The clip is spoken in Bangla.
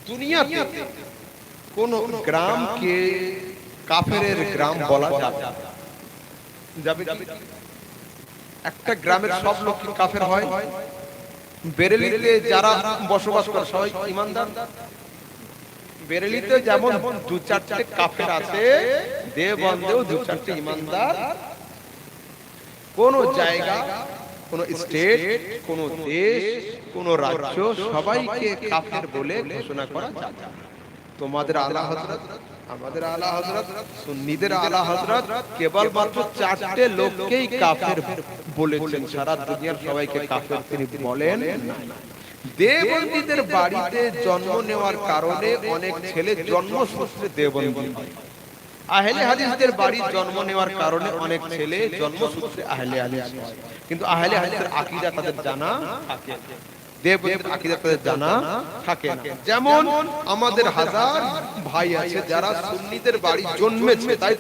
দুনিয়াতে কোন গ্রামকে কাফেরের গ্রাম বলা যাবে কি? একটা গ্রামের সব লোক কি কাফের হয়? বেরেলিতে যারা বসবাস করে সবাই ইমানদার। বেরেলিতে যেমন দু চারটে কাফের আছে, দেওবন্দেও দু চারটে ইমানদার। কোন জায়গা, কোন স্টেট, কোন দেশ, কোন রাজ্য সবাইকে কাফের বলে ঘোষণা করা যায় না। তোমাদের আলা হযরত, আমাদের আলা হযরত, সুন্নিদের আলা হযরত কেবলমাত্র চারটে লোককেই কাফের বলেছেন, সারা দুনিয়ার সবাইকে কাফের তিনি বলেন না। দেওবন্দীদের বাড়িতে জন্ম নেওয়ার কারণে অনেক ছেলে জন্মসূত্রে দেওবন্দী হয়। আহলে হাদিসদের বাড়ি জন্ম নেওয়ার কারণে অনেক ছেলে জন্মসূত্রে আহলে হাদিস হয়, কিন্তু আহলে হাদিসের আকীদা তাদের জানা থাকে না, দেওবন্দের আকীদা তাদের জানা থাকে না। যেমন আমাদের হাজার ভাই আছে যারা সুন্নিদের বাড়ি জন্মেছে, তাই